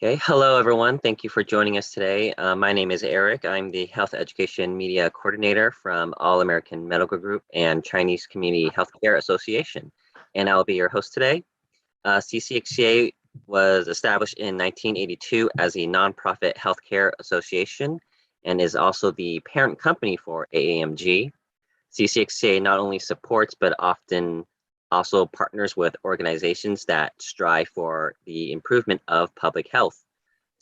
Okay, hello everyone. Thank you for joining us today. My name is Eric. I'm the Health Education Media Coordinator from All American Medical Group and Chinese Community Healthcare Association, and I'll be your host today. CCHCA was established in 1982 as a nonprofit healthcare association and is also the parent company for AAMG. CCHCA not only supports but often also partners with organizations that strive for the improvement of public health.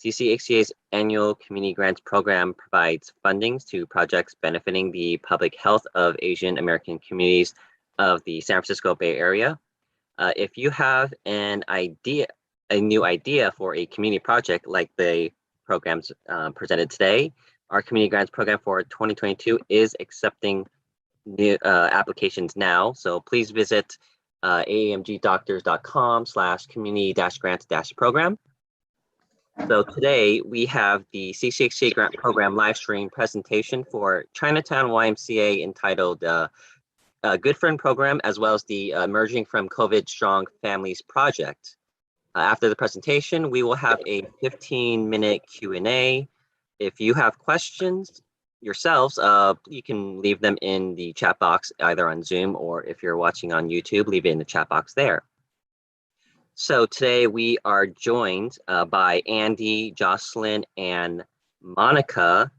CCHCA's annual community grants program provides fundings to projects benefiting the public health of Asian American communities of the San Francisco Bay Area. If you have a new idea for a community project like the programs presented today, our community grants program for 2022 is accepting new applications now. So please visit aamgdoctors.com/community-grants-program. So today we have the CCHCA Grant Program live stream presentation for Chinatown YMCA entitled Good Friend Program, as well as the Emerging from COVID Strong Families Project. After the presentation, we will have a 15-minute Q&A. If you have questions yourselves, you can leave them in the chat box, either on Zoom or if you're watching on YouTube, leave it in the chat box there. So today we are joined by Andy, Jocelyn, and Monica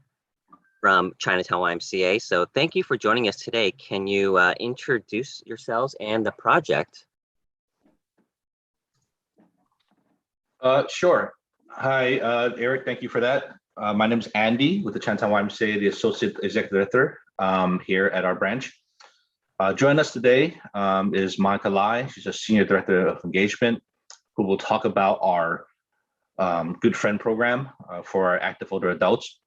from Chinatown YMCA. So thank you for joining us today. Can you introduce yourselves and the project? Sure. Hi, Eric, thank you for that. My name is Andy with the Chinatown YMCA, the Associate Executive Director here at our branch. Joining us today is Monica Lai. She's a Senior Director of Engagement, who will talk about our Good Friend program for our active older adults.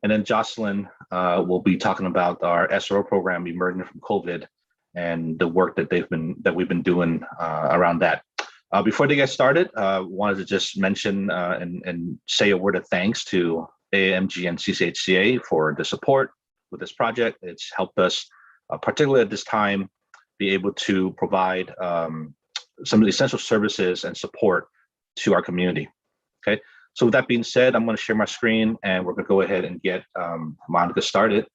And then Jocelyn will be talking about our SRO program, Emerging from COVID, and the work that we've been doing around that. Before they get started, wanted to just mention and say a word of thanks to AAMG and CCHCA for the support with this project. It's helped us, particularly at this time, be able to provide some of the essential services and support to our community. Okay, so with that being said, I'm going to share my screen and we're going to go ahead and get Monica started.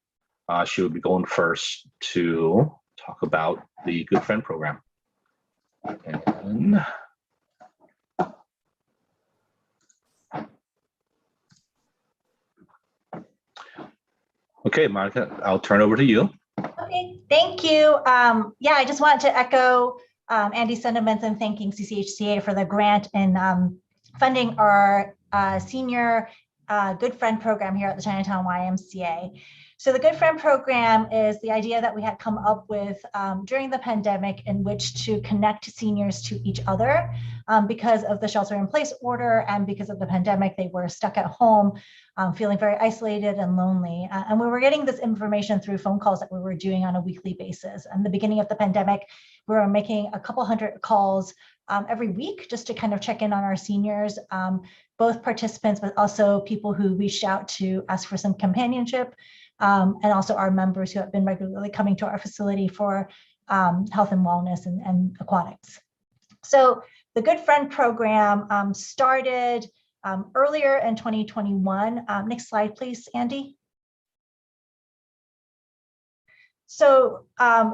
She will be going first to talk about the Good Friend program. And okay, Monica, I'll turn over to you. Okay, thank you. Yeah, I just wanted to echo Andy's sentiments and thanking CCHCA for the grant and funding our senior Good Friend program here at the Chinatown YMCA. So the Good Friend program is the idea that we had come up with during the pandemic in which to connect seniors to each other because of the shelter-in-place order and because of the pandemic, they were stuck at home, feeling very isolated and lonely. And we were getting this information through phone calls that we were doing on a weekly basis. And the beginning of the pandemic, we were making a couple hundred calls every week just to kind of check in on our seniors, both participants, but also people who reached out to ask for some companionship, and also our members who have been regularly coming to our facility for health and wellness and aquatics. So the Good Friend program started earlier in 2021. Next slide, please, Andy. So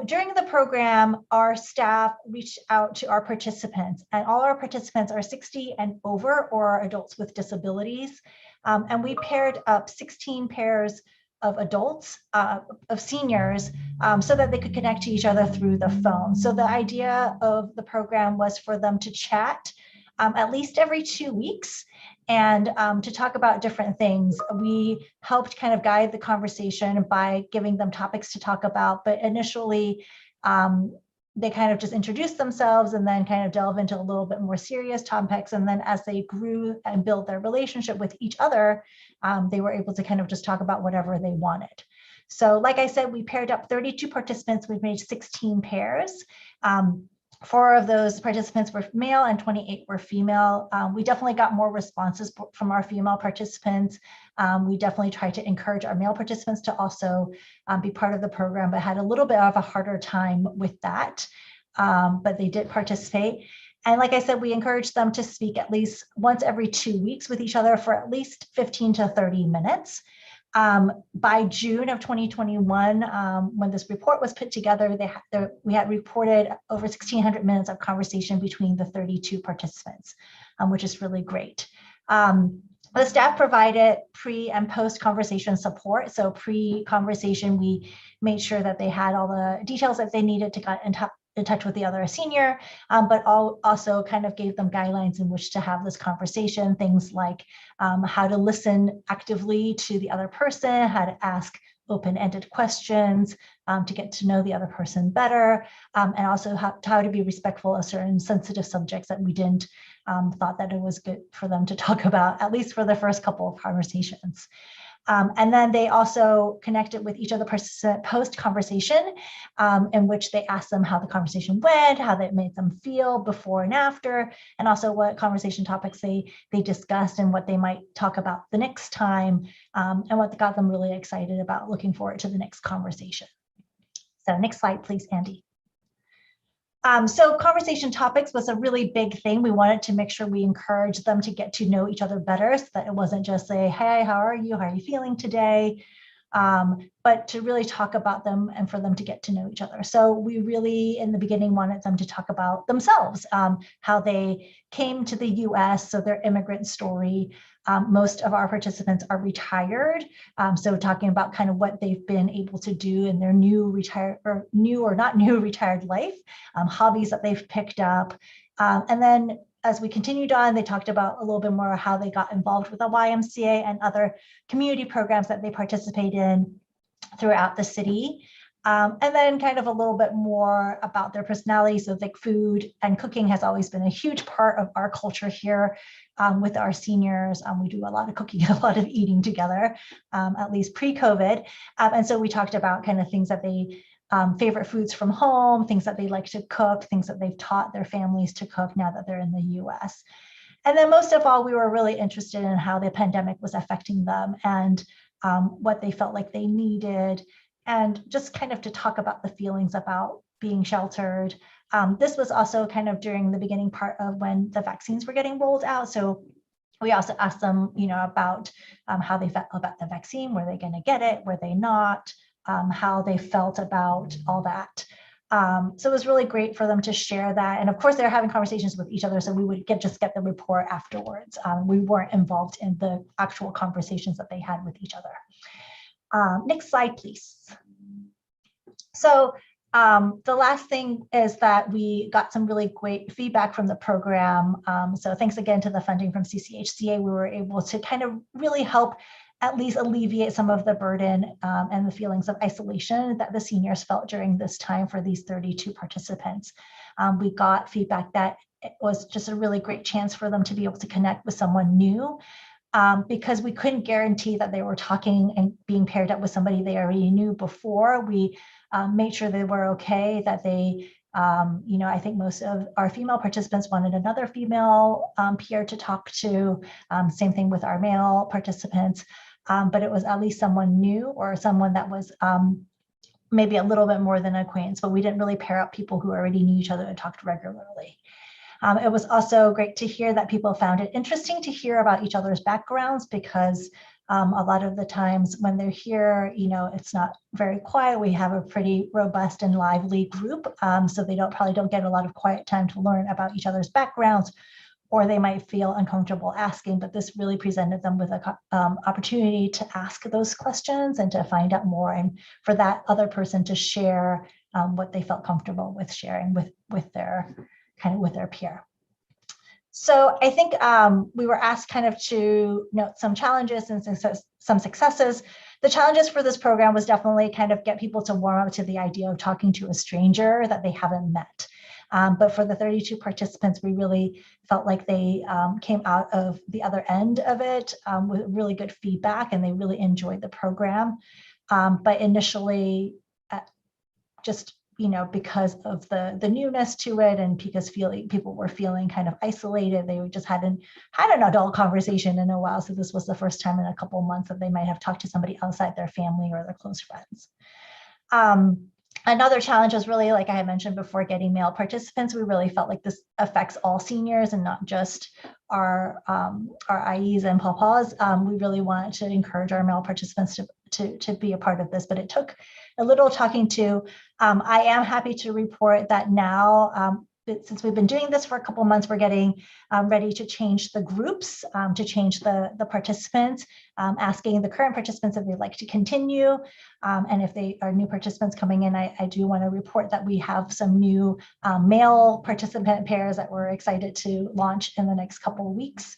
during the program, our staff reached out to our participants, and all our participants are 60 and over or adults with disabilities. And we paired up 16 pairs of adults, of seniors, so that they could connect to each other through the phone. So the idea of the program was for them to chat at least every 2 weeks and to talk about different things. We helped kind of guide the conversation by giving them topics to talk about, but initially they kind of just introduced themselves and then kind of delve into a little bit more serious topics. And then as they grew and built their relationship with each other, they were able to kind of just talk about whatever they wanted. So like I said, we paired up 32 participants. We've made 16 pairs. 4 of those participants were male and 28 were female. We definitely got more responses from our female participants. We definitely tried to encourage our male participants to also be part of the program, but had a little bit of a harder time with that. But they did participate. And like I said, we encourage them to speak at least once every 2 weeks with each other for at least 15 to 30 minutes. By June of 2021, when this report was put together, we had reported over 1,600 minutes of conversation between the 32 participants, which is really great. The staff provided pre and post conversation support. So pre-conversation, we made sure that they had all the details that they needed to get in touch with the other senior, but also kind of gave them guidelines in which to have this conversation, things like how to listen actively to the other person, how to ask open-ended questions to get to know the other person better, and also how to be respectful of certain sensitive subjects that we didn't thought that it was good for them to talk about, at least for the first couple of conversations. And then they also connected with each other post-conversation, in which they asked them how the conversation went, how that made them feel before and after, and also what conversation topics they discussed and what they might talk about the next time, and what got them really excited about looking forward to the next conversation. So next slide, please, Andy. So conversation topics was a really big thing. We wanted to make sure we encouraged them to get to know each other better, so that it wasn't just say, hey, how are you? How are you feeling today? But to really talk about them and for them to get to know each other. So we really, in the beginning, wanted them to talk about themselves, how they came to the US, so their immigrant story. Most of our participants are retired. So talking about kind of what they've been able to do in their new or not new retired life, hobbies that they've picked up. And then as we continued on, they talked about a little bit more how they got involved with the YMCA and other community programs that they participate in throughout the city. And then kind of a little bit more about their personality. So like food and cooking has always been a huge part of our culture here with our seniors. We do a lot of cooking, a lot of eating together, at least pre-COVID. And so we talked about kind of things that they favorite foods from home, things that they like to cook, things that they've taught their families to cook now that they're in the US. And then most of all, we were really interested in how the pandemic was affecting them and what they felt like they needed, and just kind of to talk about the feelings about being sheltered. This was also kind of during the beginning part of when the vaccines were getting rolled out. So we also asked them, about how they felt about the vaccine. Were they going to get it? Were they not? How they felt about all that. So it was really great for them to share that. And of course, they're having conversations with each other, so we would just get the report afterwards. We weren't involved in the actual conversations that they had with each other. Next slide, please. So the last thing is that we got some really great feedback from the program. So thanks again to the funding from CCHCA, we were able to kind of really help at least alleviate some of the burden and the feelings of isolation that the seniors felt during this time for these 32 participants. We got feedback that it was just a really great chance for them to be able to connect with someone new, because we couldn't guarantee that they were talking and being paired up with somebody they already knew before. We made sure they were okay, that they, I think most of our female participants wanted another female peer to talk to, same thing with our male participants. But it was at least someone new or someone that was maybe a little bit more than an acquaintance, but we didn't really pair up people who already knew each other and talked regularly. It was also great to hear that people found it interesting to hear about each other's backgrounds, because a lot of the times when they're here, it's not very quiet. We have a pretty robust and lively group, so they probably don't get a lot of quiet time to learn about each other's backgrounds, or they might feel uncomfortable asking, but this really presented them with an opportunity to ask those questions and to find out more, and for that other person to share what they felt comfortable with sharing with their peer. So I think we were asked kind of to note some challenges and some successes. The challenges for this program was definitely kind of get people to warm up to the idea of talking to a stranger that they haven't met. But for the 32 participants, we really felt like they came out of the other end of it with really good feedback, and they really enjoyed the program. But initially, just because of the newness to it, and because people were feeling kind of isolated, they just hadn't had an adult conversation in a while. So this was the first time in a couple of months that they might have talked to somebody outside their family or their close friends. Another challenge is really, like I had mentioned before, getting male participants. We really felt like this affects all seniors and not just our IEs and pawpaws. We really wanted to encourage our male participants to be a part of this, but it took a little talking to. I am happy to report that now, since we've been doing this for a couple of months, we're getting ready to change the groups, to change the participants, asking the current participants if they'd like to continue. And if they are new participants coming in, I do want to report that we have some new male participant pairs that we're excited to launch in the next couple of weeks.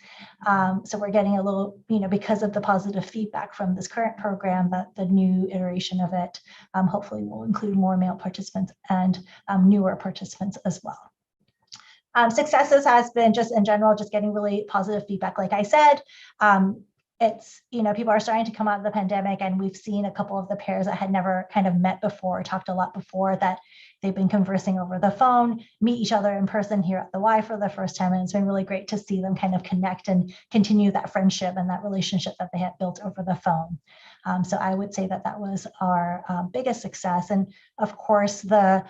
So we're getting a little, because of the positive feedback from this current program, that the new iteration of it hopefully will include more male participants and newer participants as well. Successes has been just in general, just getting really positive feedback. Like I said, it's, people are starting to come out of the pandemic, and we've seen a couple of the pairs that had never kind of met before, talked a lot before, that they've been conversing over the phone, meet each other in person here at the Y for the first time. And it's been really great to see them kind of connect and continue that friendship and that relationship that they had built over the phone. So I would say that that was our biggest success. And of course, the,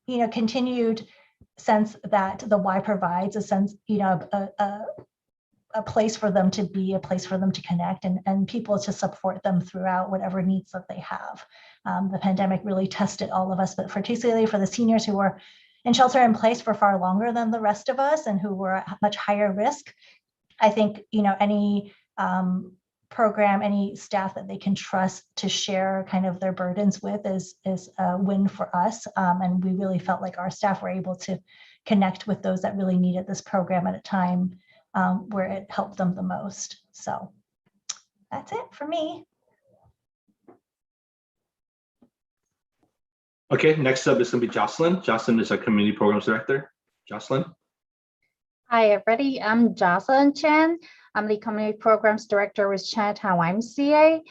continued sense that the Y provides a sense, a place for them to be, a place for them to connect, and people to support them throughout whatever needs that they have. The pandemic really tested all of us, but particularly for the seniors who were in shelter in place for far longer than the rest of us and who were at much higher risk. I think, any program, any staff that they can trust to share kind of their burdens with is a win for us. And we really felt like our staff were able to connect with those that really needed this program at a time where it helped them the most. So that's it for me. Okay, next up is going to be Jocelyn. Jocelyn is our Community Programs Director. Jocelyn. Hi, everybody. I'm Jocelyn Chen. I'm the Community Programs Director with Chinatown YMCA.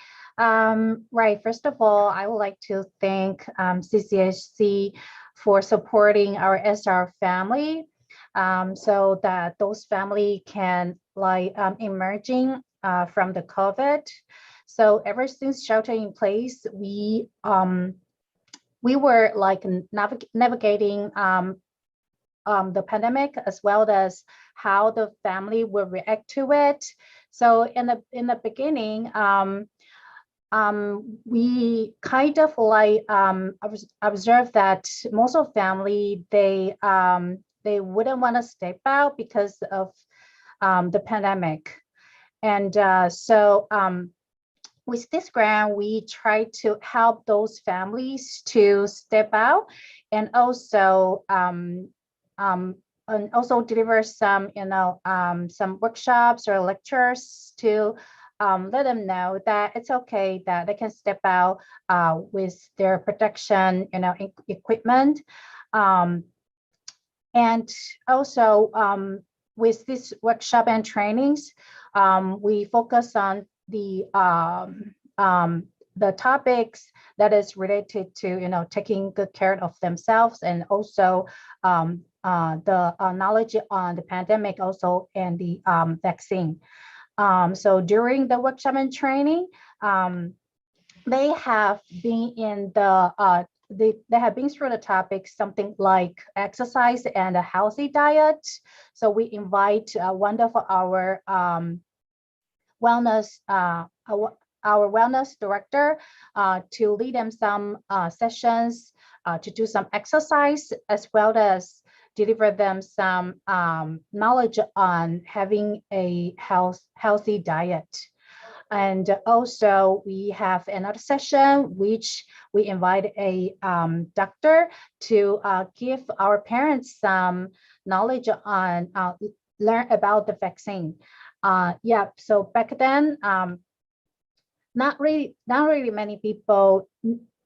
Right, first of all, I would like to thank CCHCA for supporting our SR family, so that those families can emerging from the COVID. So ever since shelter in place, we were navigating the pandemic, as well as how the family will react to it. So in the beginning, we kind of observed that most of family, they wouldn't want to step out because of the pandemic. And so with this grant, we try to help those families to step out, and also deliver some, some workshops or lectures to let them know that it's okay that they can step out with their protection, equipment. And also with this workshop and trainings, we focus on the topics that is related to, taking good care of themselves, and also the knowledge on the pandemic, also, and the vaccine. So during the workshop and training, they have been in the they have been through the topics, something like exercise and a healthy diet. So we invite one of our wellness director to lead them some sessions, to do some exercise, as well as deliver them some knowledge on having a healthy diet. And also we have another session which we invite a doctor to give our parents some knowledge on learn about the vaccine. Yeah, so back then, not really many people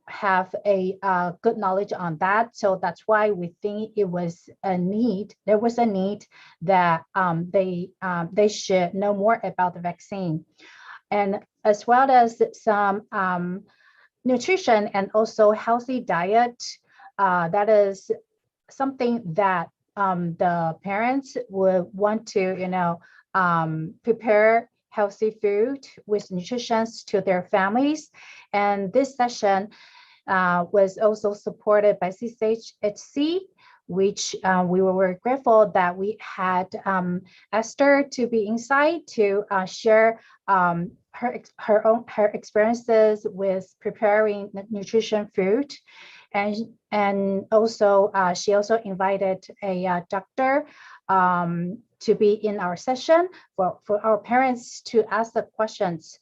have a good knowledge on that. So that's why we think it was a need. There was a need that they should know more about the vaccine, and as well as some nutrition and also healthy diet. That is something that the parents would want to, prepare healthy food with nutrition to their families. And this session was also supported by CCHCA, which we were very grateful that we had Esther to be inside to share her experiences with preparing nutrition food, and also she also invited a doctor to be in our session for our parents to ask the questions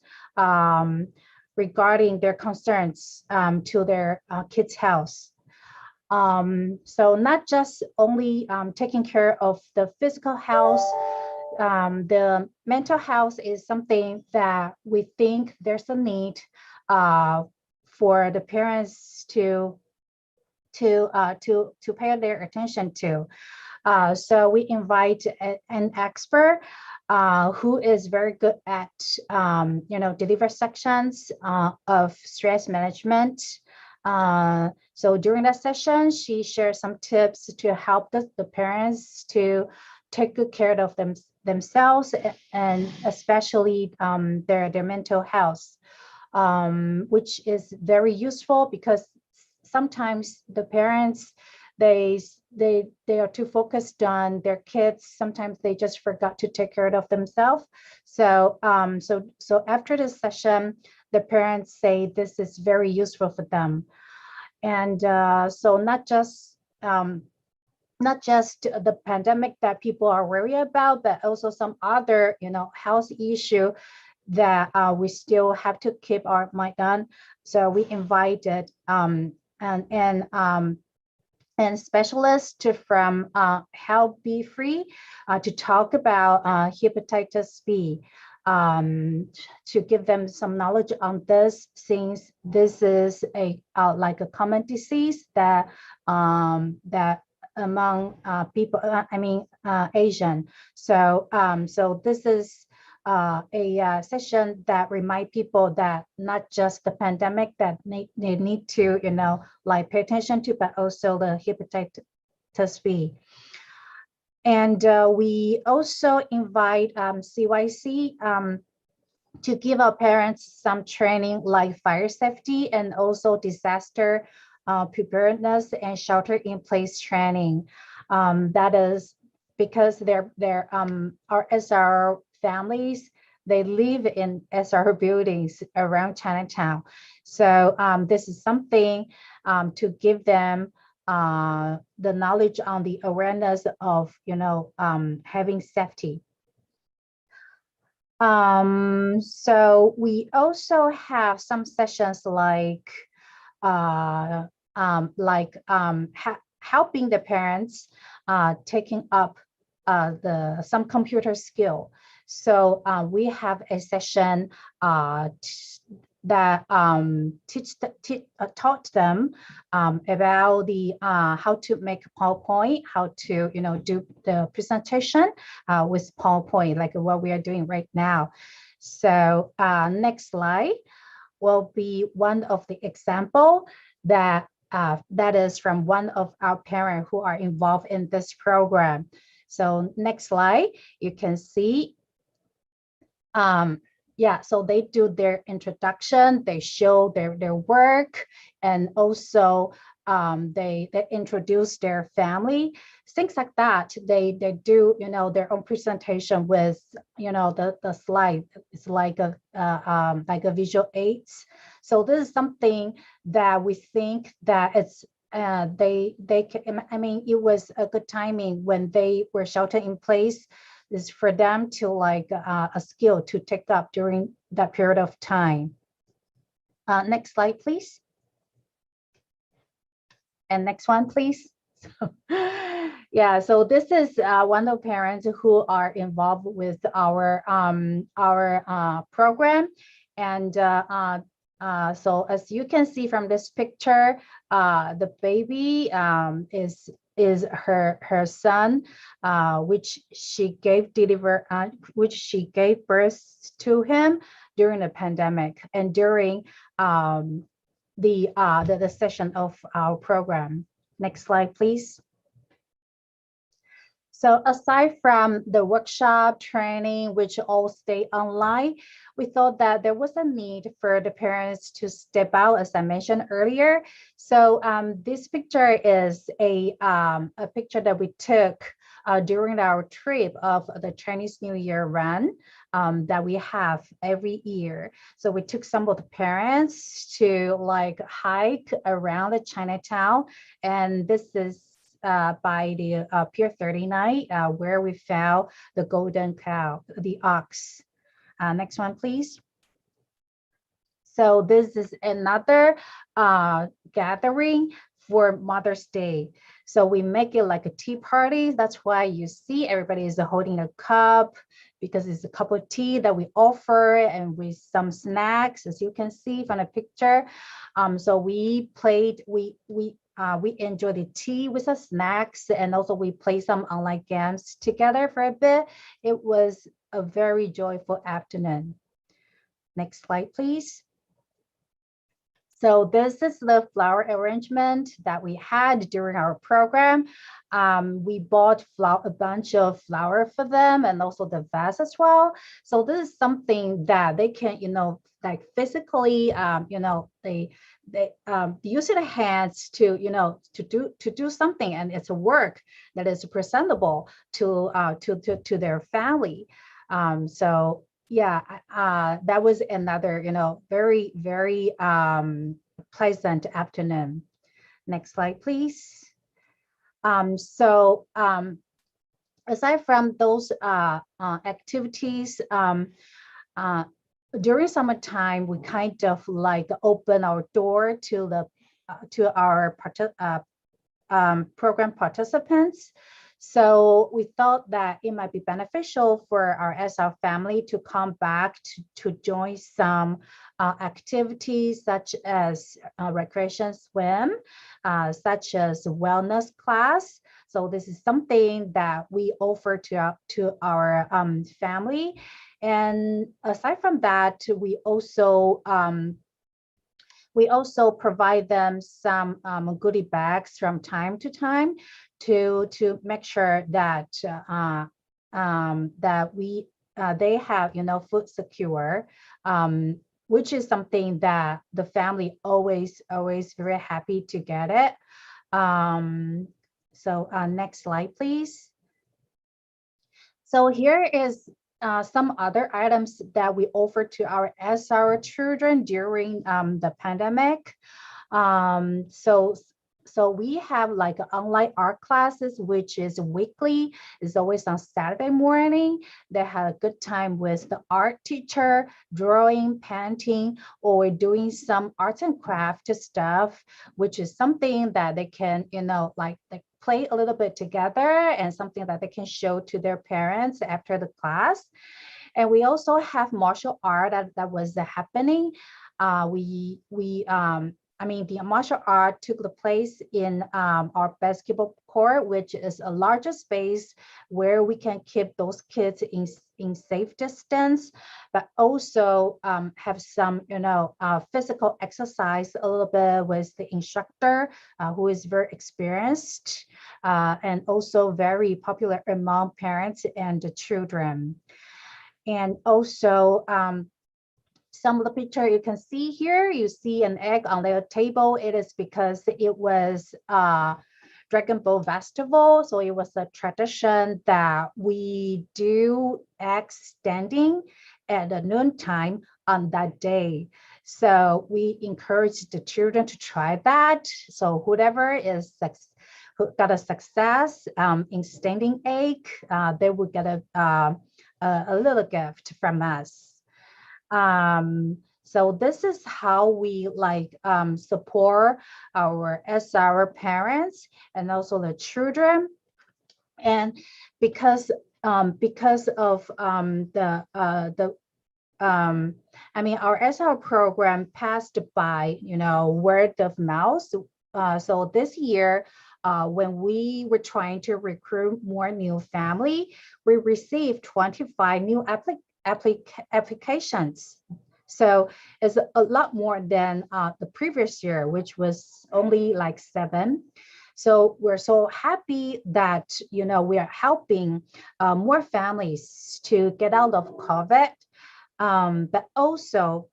regarding their concerns to their kids' health. So not just only taking care of the physical health, the mental health is something that we think there's a need for the parents to pay their attention to. So we invite an expert who is very good at deliver sections of stress management. So during that session, she shares some tips to help the parents to take good care of themselves, and especially their mental health, which is very useful because sometimes the parents, they are too focused on their kids. Sometimes they just forgot to take care of themselves. So so after this session, the parents say this is very useful for them. And so not just the pandemic that people are worried about, but also some other health issue that we still have to keep our mind on. So we invited and specialists from Health Be Free to talk about hepatitis B, to give them some knowledge on this, since this is like a common disease that that among people, Asian. So so this is a session that remind people that not just the pandemic that they need to like pay attention to, but also the hepatitis B. And we also invite CYC to give our parents some training like fire safety and also disaster preparedness and shelter in place training. That is because our SR families, they live in SR buildings around Chinatown. So this is something to give them the knowledge on the awareness of having safety. So we also have some sessions like helping the parents taking up some computer skill. So we have a session that taught them about the how to make PowerPoint, how to do the presentation with PowerPoint, like what we are doing right now. So next slide will be one of the example that that is from one of our parents who are involved in this program. So next slide, you can see. Yeah, so they do their introduction, they show their work, and also they introduce their family, things like that. They do their own presentation with the slide. It's like a visual aids. So this is something that we think that it's they can, it was a good timing when they were sheltered in place, is for them to like a skill to take up during that period of time. Next slide, please. And next one, please. Yeah, so this is one of the parents who are involved with our program. And so as you can see from this picture, the baby is her son, which she gave birth to him during the pandemic and during the session of our program. Next slide, please. So aside from the workshop training, which all stay online, we thought that there was a need for the parents to step out, as I mentioned earlier. So this picture is a picture that we took during our trip of the Chinese New Year run that we have every year. So we took some of the parents to like hike around the Chinatown, and this is by the Pier 39, where we found the golden cow, the ox. Next one, please. So this is another gathering for Mother's Day. So we make it like a tea party. That's why you see everybody is holding a cup, because it's a cup of tea that we offer, and with some snacks, as you can see from the picture. So we played, we enjoy the tea with the snacks, and also we play some online games together for a bit. It was a very joyful afternoon. Next slide, please. So this is the flower arrangement that we had during our program. We bought a bunch of flower for them, and also the vase as well. So this is something that they can, like physically, they use their hands to, to do something, and it's a work that is presentable to their family. So yeah, that was another, very, very pleasant afternoon. Next slide, please. So aside from those activities, during summertime, we kind of like open our door to the our program participants. So we thought that it might be beneficial for our SR family to come back to join some activities such as recreation swim, such as wellness class. So this is something that we offer to our family. And aside from that, we also provide them some goodie bags from time to time to make sure that they have food secure, which is something that the family always very happy to get it. So next slide, please. So here is some other items that we offer to our SR children during the pandemic. So we have like online art classes, which is weekly. It's always on Saturday morning. They have a good time with the art teacher, drawing, painting, or doing some arts and craft stuff, which is something that they can, like play a little bit together, and something that they can show to their parents after the class. And we also have martial art that was happening. The martial art took the place in our basketball court, which is a larger space where we can keep those kids in safe distance, but also have some, physical exercise a little bit with the instructor who is very experienced and also very popular among parents and the children. And also, some of the picture you can see here, you see an egg on their table. It is because it was Dragon Boat Festival. So it was a tradition that we do egg standing at the noontime on that day. So we encourage the children to try that. So whoever who got a success in standing egg, they will get a little gift from us. So this is how we support our SR parents and also the children. And because of our SR program passed by, word of mouth. So this year, when we were trying to recruit more new family, we received 25 new applications. So it's a lot more than the previous year, which was only like 7. So we're so happy that, we are helping more families to get out of COVID. But also,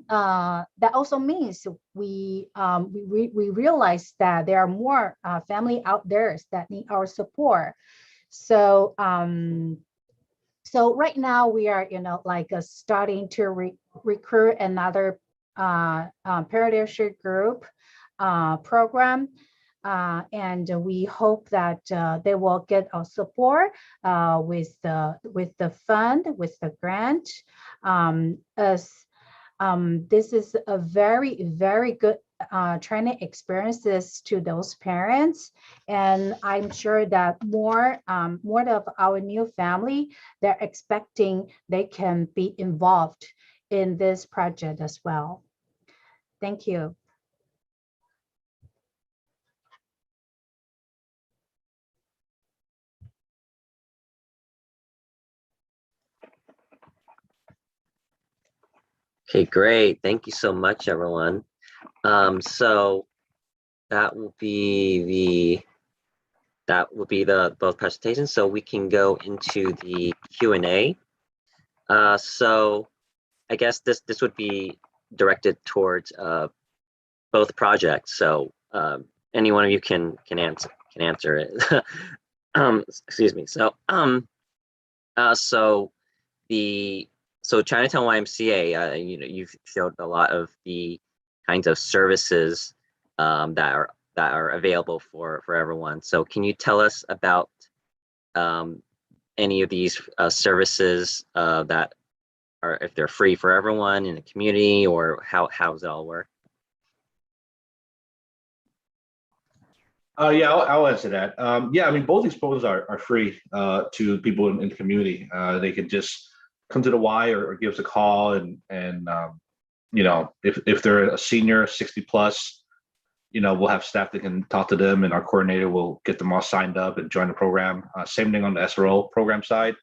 that also means we realize that there are more family out there that need our support. So so right now we are, starting to recruit another parenting group program. And we hope that they will get our support with the fund, with the grant, as this is a very, very good training experiences to those parents. And I'm sure that more of our new family, they're expecting they can be involved in this project as well. Thank you. Okay, great. Thank you so much, everyone. So that will be the both presentations. So we can go into the Q&A. So I guess this would be directed towards both projects. So any one of you can answer it. Excuse me. So so Chinatown YMCA, you've showed a lot of the kinds of services that are available for everyone. So can you tell us about any of these services that are, if they're free for everyone in the community, or how does it all work? Yeah, I'll answer that. Yeah, I mean, both these programs are free to people in the community. They can just come to the Y or give us a call, and if they're a senior, 60 plus, we'll have staff that can talk to them, and our coordinator will get them all signed up and join the program. Same thing on the SRO program side.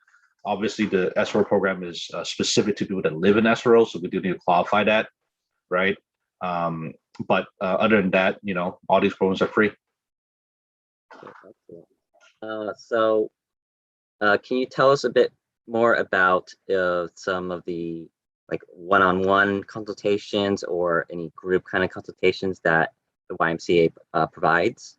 Obviously, the SRO program is specific to people that live in SRO, so we do need to qualify that, right? But other than that, all these programs are free. So can you tell us a bit more about some of the one-on-one consultations or any group kind of consultations that the YMCA provides?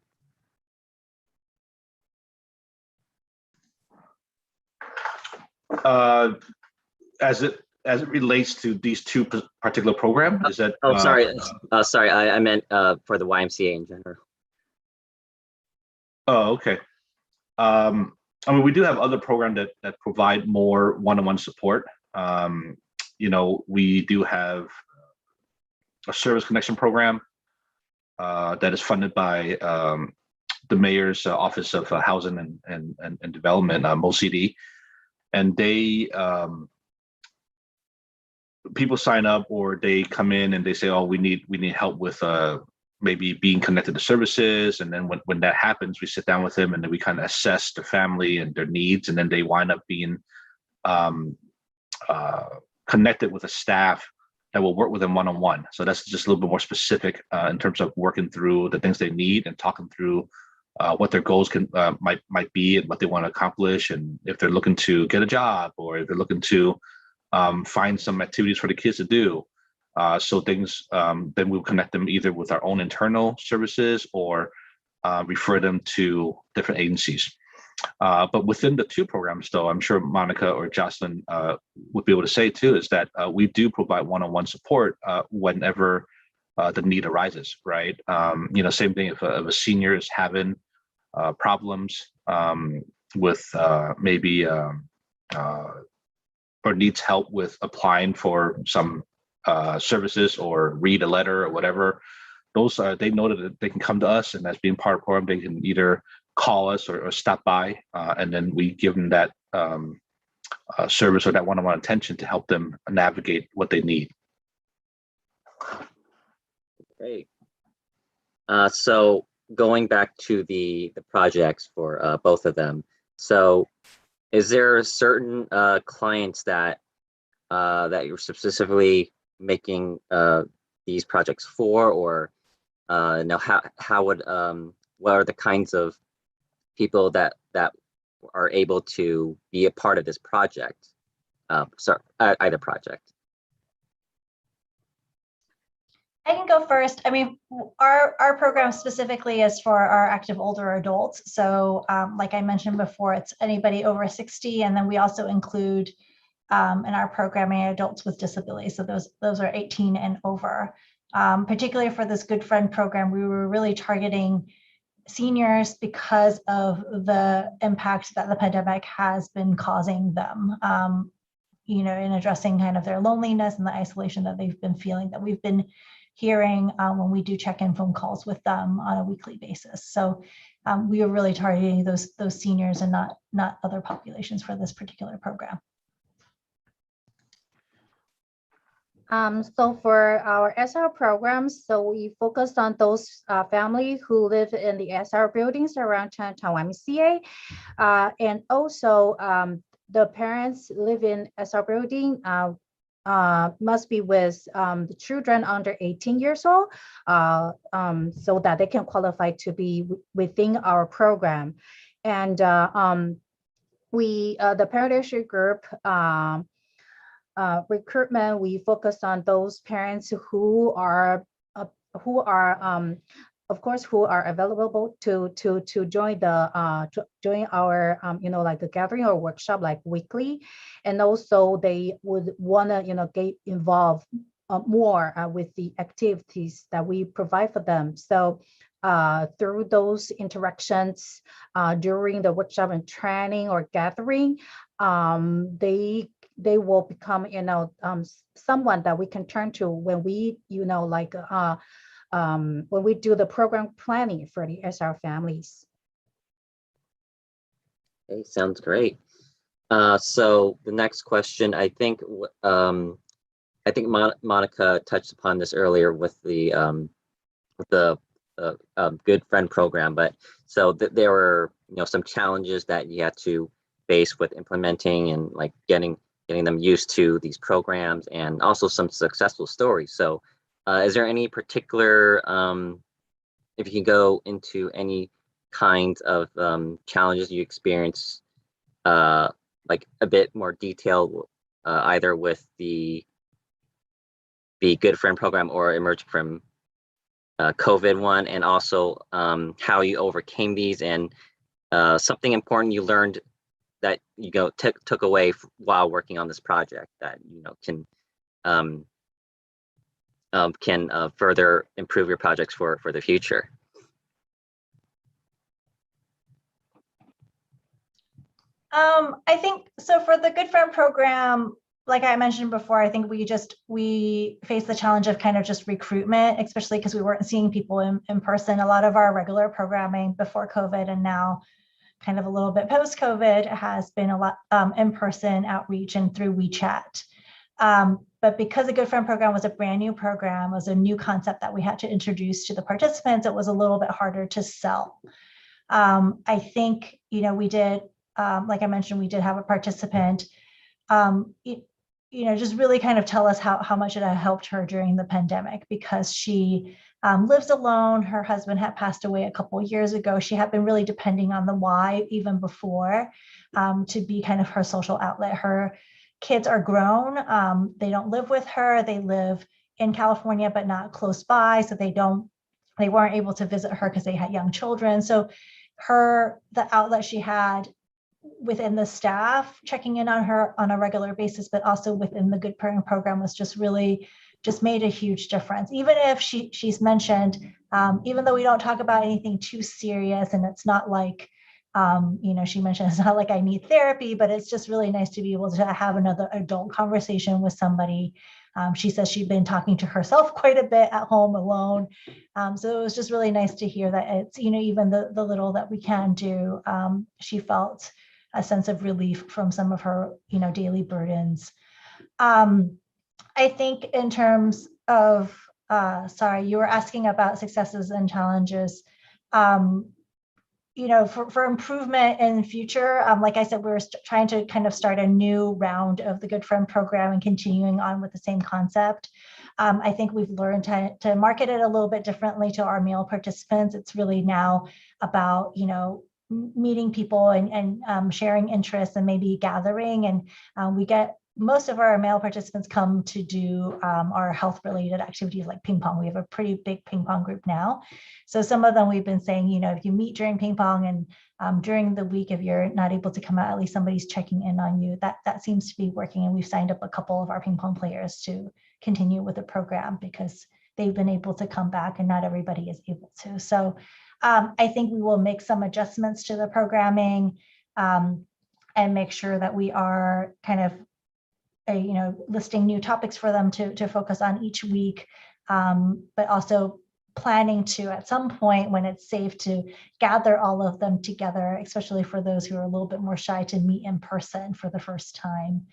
As it relates to these two particular programs, is that? Oh, sorry. I meant for the YMCA in general. Oh, okay. I mean, we do have other programs that provide more one-on-one support. We do have a service connection program that is funded by the mayor's office of housing and development, MOCD, and they people sign up, or they come in and they say, oh, we need help with maybe being connected to services. And then when that happens, we sit down with them and then we kind of assess the family and their needs. And then they wind up being connected with a staff that will work with them one-on-one. So that's just a little bit more specific in terms of working through the things they need and talking through what their goals might be and what they want to accomplish. And if they're looking to get a job, or if they're looking to find some activities for the kids to do. So things, then we'll connect them either with our own internal services or refer them to different agencies. But within the two programs, though, I'm sure Monica or Jocelyn would be able to say too, is that we do provide one-on-one support whenever the need arises, right? Same thing if a senior is having problems with maybe or needs help with applying for some services or read a letter or whatever, those they know that they can come to us, and as being part of the program, they can either call us or stop by, and then we give them that service or that one-on-one attention to help them navigate what they need. Great. So going back to the projects for both of them, so is there certain clients that you're specifically making these projects for, or how would what are the kinds of people that are able to be a part of this project? Either project. I can go first. I mean, our program specifically is for our active older adults. So like I mentioned before, it's anybody over 60. And then we also include in our programming adults with disabilities. So those are 18 and over. Particularly for this Good Friend program, we were really targeting seniors because of the impact that the pandemic has been causing them, in addressing kind of their loneliness and the isolation that they've been feeling, that we've been hearing when we do check-in phone calls with them on a weekly basis. So we are really targeting those seniors and not other populations for this particular program. So for our SR programs, so we focused on those families who live in the SR buildings around Chinatown YMCA, and also the parents live in SR building must be with the children under 18 years old, so that they can qualify to be within our program. And the parent issue group recruitment, we focus on those parents who are of course, who are available to join join our like a gathering or workshop like weekly, and also they would want to get involved more with the activities that we provide for them. So through those interactions during the workshop and training or gathering, they will become someone that we can turn to when we when we do the program planning for the SR families. Okay, sounds great. So the next question, I think Monica touched upon this earlier with the Good Friend program, but so there were some challenges that you had to face with implementing and like getting them used to these programs, and also some successful stories. So is there any particular, if you can go into any kinds of challenges you experienced, like a bit more detail, either with the Good Friend program or emerging from COVID one, and also how you overcame these, and something important you learned that took away while working on this project that can further improve your projects for the future. I think so. For the Good Friend program, like I mentioned before, I think we faced the challenge of kind of just recruitment, especially because we weren't seeing people in person. A lot of our regular programming before COVID and now kind of a little bit post-COVID has been a lot in-person outreach and through WeChat. But because the Good Friend program was a brand new program, was a new concept that we had to introduce to the participants, it was a little bit harder to sell. I think, we did, like I mentioned, we did have a participant, just really kind of tell us how much it had helped her during the pandemic, because she lives alone. Her husband had passed away a couple of years ago. She had been really depending on the Y even before to be kind of her social outlet. Her kids are grown. They don't live with her. They live in California, but not close by. So they weren't able to visit her because they had young children. So the outlet she had within the staff checking in on her on a regular basis, but also within the Good Parent program was just made a huge difference. Even if she's mentioned, even though we don't talk about anything too serious, and it's not like, she mentioned it's not like I need therapy, but it's just really nice to be able to have another adult conversation with somebody. She says she'd been talking to herself quite a bit at home alone. So it was just really nice to hear that it's, even the little that we can do, she felt a sense of relief from some of her, daily burdens. I think in terms of, sorry, you were asking about successes and challenges. For improvement in the future, like I said, we're trying to kind of start a new round of the Good Friend program and continuing on with the same concept. I think we've learned to market it a little bit differently to our male participants. It's really now about, meeting people and sharing interests and maybe gathering. And we get most of our male participants come to do our health related activities like ping pong. We have a pretty big ping pong group now. So some of them we've been saying, if you meet during ping pong and during the week, if you're not able to come out, at least somebody's checking in on you. That seems to be working. And we've signed up a couple of our ping pong players to continue with the program because they've been able to come back and not everybody is able to. So I think we will make some adjustments to the programming and make sure that we are kind of listing new topics for them to focus on each week, but also planning to, at some point when it's safe, to gather all of them together, especially for those who are a little bit more shy to meet in person for the first time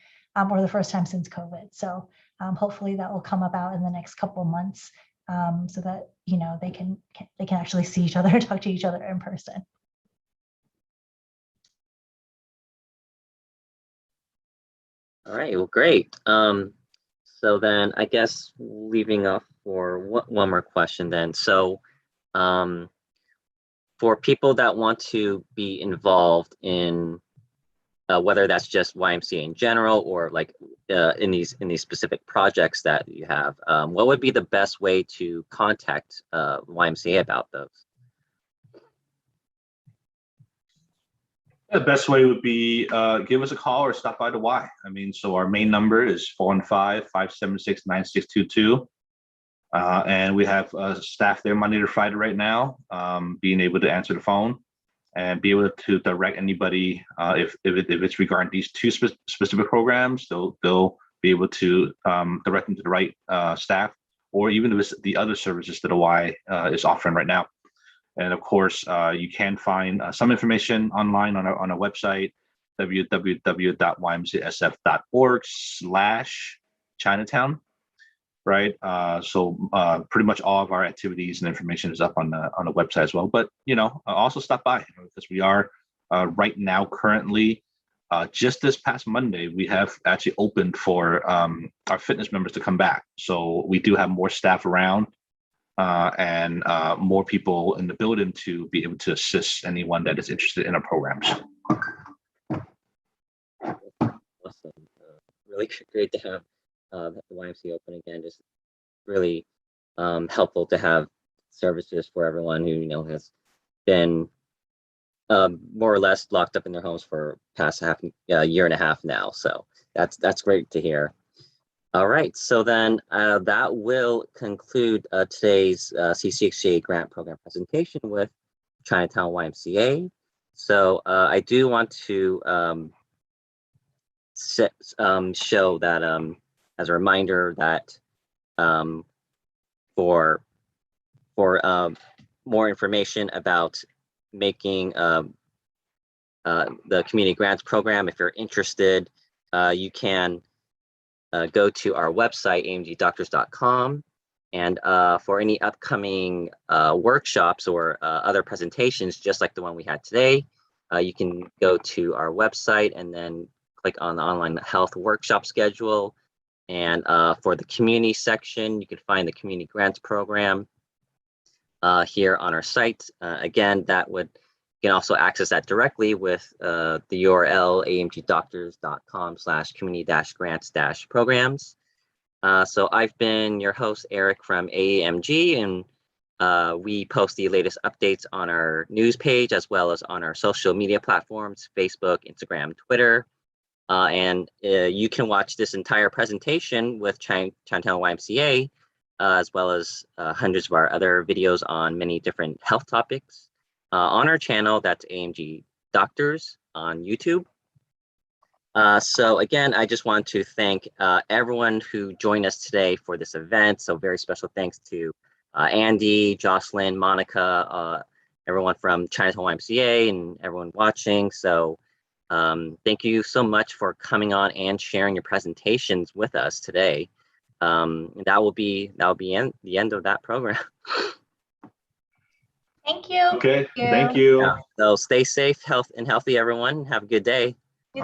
or the first time since COVID. So hopefully that will come about in the next couple of months so that, they can actually see each other and talk to each other in person. All right, well, great. So then I guess leaving off for one more question then. So for people that want to be involved in whether that's just YMCA in general or like in these specific projects that you have, what would be the best way to contact YMCA about those? The best way would be give us a call or stop by the Y. So our main number is 415-576-9622. And we have staff there Monday to Friday right now, being able to answer the phone and be able to direct anybody if it's regarding these two specific programs. They'll be able to direct them to the right staff, or even if it's the other services that the Y is offering right now. And of course, you can find some information online on our website, www.ymcsf.org/Chinatown. Right. So pretty much all of our activities and information is up on the website as well. But, also stop by because we are right now currently just this past Monday, we have actually opened for our fitness members to come back. So we do have more staff around and more people in the building to be able to assist anyone that is interested in our programs. Awesome. Really great to have the YMCA open again. Just really helpful to have services for everyone who has been more or less locked up in their homes for past year and a half now. So that's great to hear. All right, so then that will conclude today's CCHCA grant program presentation with Chinatown YMCA. So I do want to show that as a reminder that for more information about making the community grants program, if you're interested, you can go to our website, aamgdoctors.com, and for any upcoming workshops or other presentations, just like the one we had today, you can go to our website and then click on the online health workshop schedule. And for the community section, you can find the community grants program here on our site. Again, you can also access that directly with the URL aamgdoctors.com/community-grants-programs. So I've been your host, Eric from AAMG, and we post the latest updates on our news page as well as on our social media platforms, Facebook, Instagram, Twitter. And you can watch this entire presentation with Chinatown YMCA, as well as hundreds of our other videos on many different health topics on our channel. That's AAMG Doctors on YouTube. So again, I just want to thank everyone who joined us today for this event. So very special thanks to Andy, Jocelyn, Monica, everyone from Chinatown YMCA and everyone watching. So thank you so much for coming on and sharing your presentations with us today. That will be the end of that program. Thank you. Okay, thank you. Yeah. So stay safe, healthy, everyone. Have a good day.